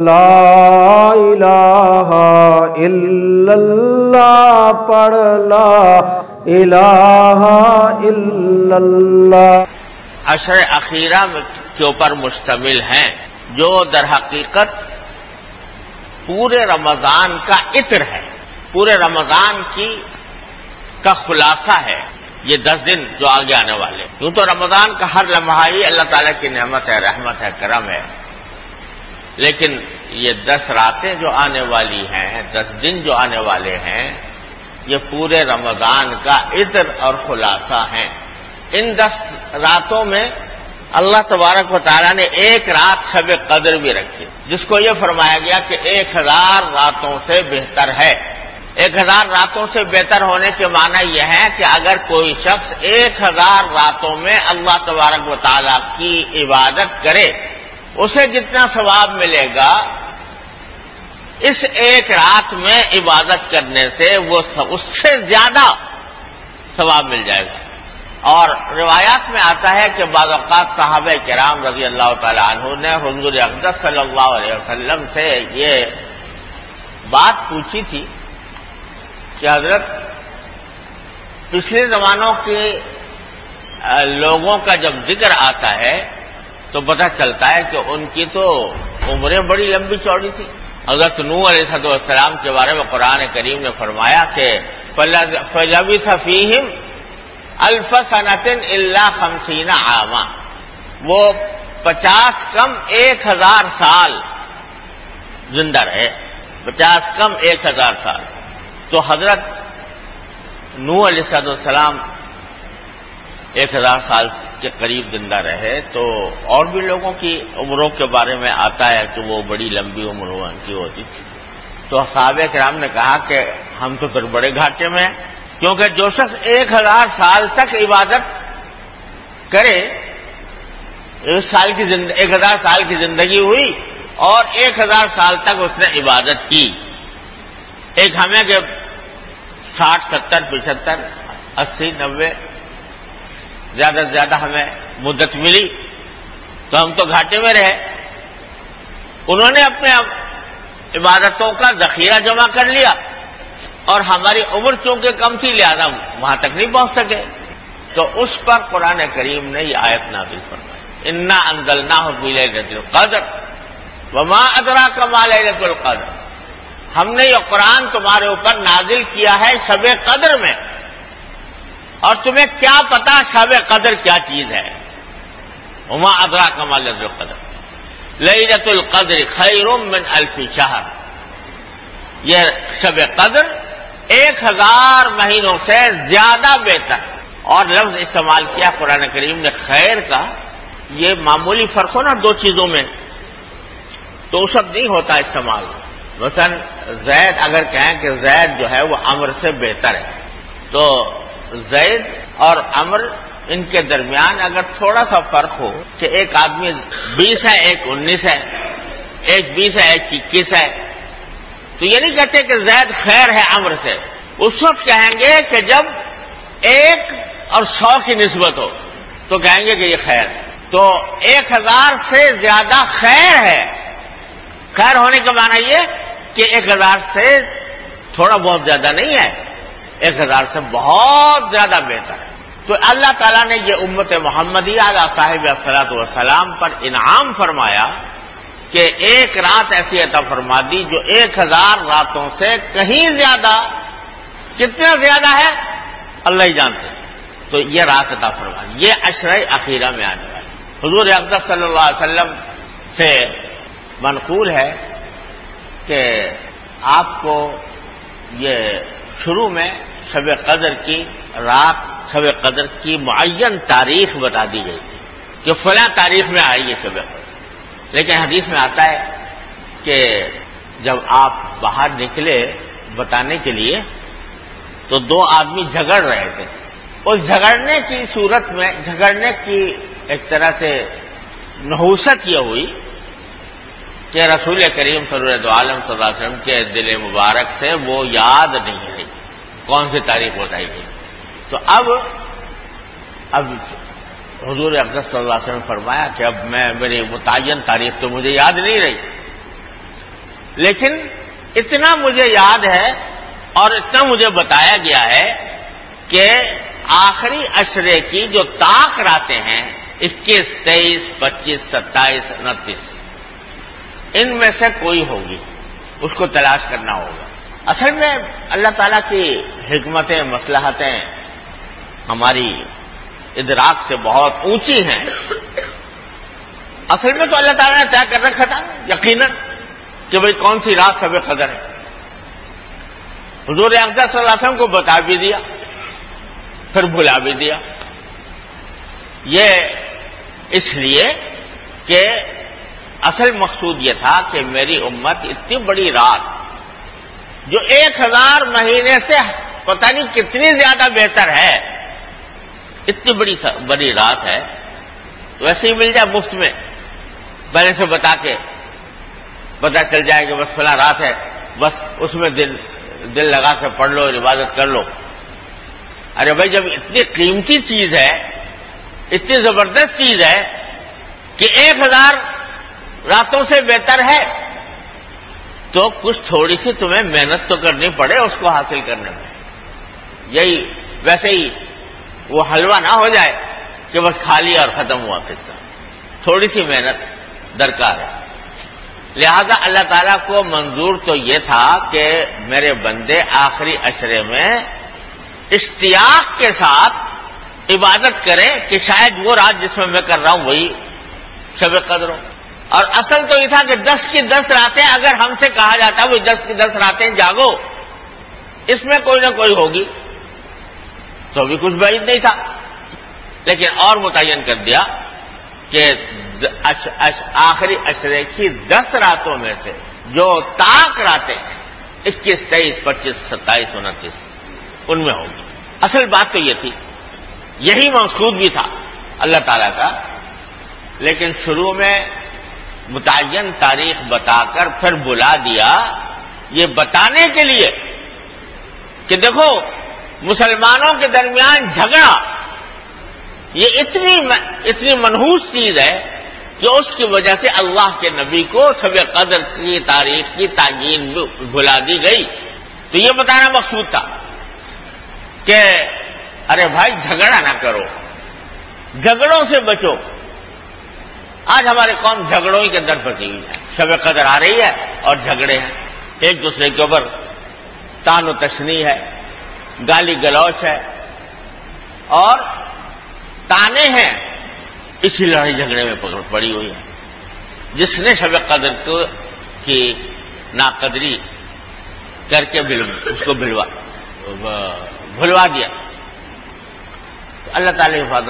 لا الہ الا اللہ پڑھ لا الہ الا اللہ عشر اخیرہ کے اوپر مشتمل ہیں، جو در حقیقت پورے رمضان کا عطر ہے، پورے رمضان کا خلاصہ ہے یہ 10 دن جو آگے آنے والے۔ یوں تو رمضان کا ہر لمحہ ہی اللہ تعالیٰ کی نعمت ہے، رحمت ہے، کرم ہے، لیکن یہ 10 راتیں جو آنے والی ہیں، 10 دن جو آنے والے ہیں، یہ پورے رمضان کا عطر اور خلاصہ ہیں۔ ان 10 راتوں میں اللہ تبارک و تعالیٰ نے ایک رات شب قدر بھی رکھی، جس کو یہ فرمایا گیا کہ 1000 راتوں سے بہتر ہے۔ 1000 راتوں سے بہتر ہونے کے معنی یہ ہے کہ اگر کوئی شخص 1000 راتوں میں اللہ تبارک و تعالیٰ کی عبادت کرے، اسے جتنا ثواب ملے گا اس ایک رات میں عبادت کرنے سے وہ اس سے زیادہ ثواب مل جائے گا۔ اور روایات میں آتا ہے کہ بعض اوقات صحابہ کرام رضی اللہ تعالی عنہ نے حضور اقدس صلی اللہ علیہ وسلم سے یہ بات پوچھی تھی کہ حضرت پچھلے زمانوں کے لوگوں کا جب ذکر آتا ہے تو پتہ چلتا ہے کہ ان کی تو عمریں بڑی لمبی چوڑی تھی۔ حضرت نوح علیہ السلام کے بارے میں قرآن کریم نے فرمایا کہ فَلَبِثَ فِيهِمْ أَلْفَ سَنَةٍ إِلَّا 50 عَامًا، وہ 50 کم 1000 سال زندہ رہے، 50 کم 1000 سال۔ تو حضرت نوح علیہ السلام 1000 سال کے قریب زندہ رہے، تو اور بھی لوگوں کی عمروں کے بارے میں آتا ہے کہ وہ بڑی لمبی عمر ان کی ہوتی تھی۔ تو صحابہ کرام نے کہا کہ ہم تو پھر بڑے گھاٹے میں ہیں، کیونکہ جو شخص 1000 سال تک عبادت کرے، 1000 سال کی زندگی ہوئی اور 1000 سال تک اس نے عبادت کی۔ ایک ہمیں کہ 60 70 75 80 90 زیادہ سے زیادہ ہمیں مدت ملی تو ہم تو گھاٹے میں رہے۔ انہوں نے اپنے عبادتوں کا ذخیرہ جمع کر لیا اور ہماری عمر چونکہ کم تھی لہذا وہاں تک نہیں پہنچ سکے، تو اس پر قرآن کریم نے یہ آیت نازل فرمائی، انا انزلناہ فی لیلۃ القدر وما ادراک ما لیلۃ القدر، ہم نے یہ قرآن تمہارے اوپر نازل کیا ہے شب قدر میں، اور تمہیں کیا پتا شب قدر کیا چیز ہے۔ وما ادراک ما لیلۃ القدر لیلۃ القدر خیر من 1000 شہر، یہ شب قدر 1000 مہینوں سے زیادہ بہتر۔ اور لفظ استعمال کیا قرآن کریم نے خیر کا، یہ معمولی فرق ہو نا 2 چیزوں میں تو وہ سب نہیں ہوتا استعمال۔ مثلا زید اگر کہیں کہ زید جو ہے وہ عمر سے بہتر ہے، تو زید اور عمر ان کے درمیان اگر تھوڑا سا فرق ہو کہ ایک آدمی 20 ہے ایک 19 ہے، ایک 20 ہے ایک 21 ہے، تو یہ نہیں کہتے کہ زید خیر ہے عمر سے، اس وقت کہیں گے کہ جب 1 اور 100 کی نسبت ہو تو کہیں گے کہ یہ خیر ہے۔ تو 1000 سے زیادہ خیر ہے۔ خیر ہونے کا معنی یہ کہ 1000 سے تھوڑا بہت زیادہ نہیں ہے، 1000 سے بہت زیادہ بہتر ہے۔ تو اللہ تعالیٰ نے یہ امت محمدیہ علیہ صاحب الصلاۃ والسلام پر انعام فرمایا کہ ایک رات ایسی عطا فرما دی جو 1000 راتوں سے کہیں زیادہ، کتنا زیادہ ہے اللہ ہی جانتے ہیں، تو یہ رات عطا فرما دی، یہ عشرہ اخیرہ میں آنے والی۔ حضور اقدس صلی اللہ علیہ وسلم سے منقول ہے کہ آپ کو یہ شروع میں شب قدر کی رات، شب قدر کی معین تاریخ بتا دی گئی تھی کہ فلاں تاریخ میں آئی ہے شب قدر، لیکن حدیث میں آتا ہے کہ جب آپ باہر نکلے بتانے کے لیے تو 2 آدمی جھگڑ رہے تھے، اس جھگڑنے کی صورت میں، جھگڑنے کی ایک طرح سے نحوست یہ ہوئی کہ رسول کریم صلی اللہ علیہ وسلم کے دل مبارک سے وہ یاد نہیں رہی کون سی تاریخ بتائی گئی۔ تو اب حضور اقدس صلی اللہ علیہ وسلم نے فرمایا کہ اب میری متعین تاریخ تو مجھے یاد نہیں رہی، لیکن اتنا مجھے یاد ہے اور اتنا مجھے بتایا گیا ہے کہ آخری عشرے کی جو طاق راتیں ہیں 21, 23, 25, 27, 29 ان میں سے کوئی ہوگی، اس کو تلاش کرنا ہوگا۔ اصل میں اللہ تعالیٰ کی حکمتیں مصلحتیں ہماری ادراک سے بہت اونچی ہیں۔ اصل میں تو اللہ تعالیٰ نے طے کر رکھا تھا یقیناً کہ بھئی کون سی رات شب قدر ہے، حضور اقدس صلی اللہ علیہ وسلم کو بتا بھی دیا، پھر بھلا بھی دیا۔ یہ اس لیے کہ اصل مقصود یہ تھا کہ میری امت اتنی بڑی رات جو 1000 مہینے سے پتہ نہیں کتنی زیادہ بہتر ہے، اتنی بڑی رات ہے، ویسے ہی مل جائے مفت میں، پہلے سے بتا کے پتہ چل جائے کہ بس فلاں رات ہے، بس اس میں دل لگا کے پڑھ لو، عبادت کر لو۔ ارے بھائی جب اتنی قیمتی چیز ہے، اتنی زبردست چیز ہے کہ 1000 راتوں سے بہتر ہے، تو کچھ تھوڑی سی تمہیں محنت تو کرنی پڑے اس کو حاصل کرنے میں۔ یہی ویسے ہی وہ حلوہ نہ ہو جائے کہ بس کھا لیا اور ختم ہوا قصہ، تھوڑی سی محنت درکار ہے۔ لہذا اللہ تعالیٰ کو منظور تو یہ تھا کہ میرے بندے آخری عشرے میں اشتیاق کے ساتھ عبادت کریں کہ شاید وہ رات جس میں میں کر رہا ہوں وہی شب قدر ہو۔ اور اصل تو یہ تھا کہ 10 کی 10 راتیں اگر ہم سے کہا جاتا وہ 10 کی 10 راتیں جاگو، اس میں کوئی نہ کوئی ہوگی، تو بھی کچھ بعید نہیں تھا، لیکن اور متعین کر دیا کہ آخری عشرے کی 10 راتوں میں سے جو طاق راتیں ہیں 21, 23, 25, 27, 29 ان میں ہوگی۔ اصل بات تو یہ تھی، یہی مقصود بھی تھا اللہ تعالیٰ کا، لیکن شروع میں متعین تاریخ بتا کر پھر بلا دیا، یہ بتانے کے لیے کہ دیکھو مسلمانوں کے درمیان جھگڑا یہ اتنی منحوس چیز ہے کہ اس کی وجہ سے اللہ کے نبی کو شب قدر کی تاریخ کی تعیین بھلا دی گئی۔ تو یہ بتانا مقصود تھا کہ ارے بھائی جھگڑا نہ کرو، جھگڑوں سے بچو۔ آج ہماری قوم جھگڑوں ہی کے اندر پھنسی ہوئی ہے، شب قدر آ رہی ہے اور جھگڑے ہیں، ایک دوسرے کے اوپر طعن و تشنیع ہے، گالی گلوچ ہے اور تانے ہیں، اسی لڑائی جھگڑے میں پڑی ہوئی ہے۔ جس نے شب قدر کی ناقدری کر کے اس کو بھلوا دیا، اللہ تعالی حفاظت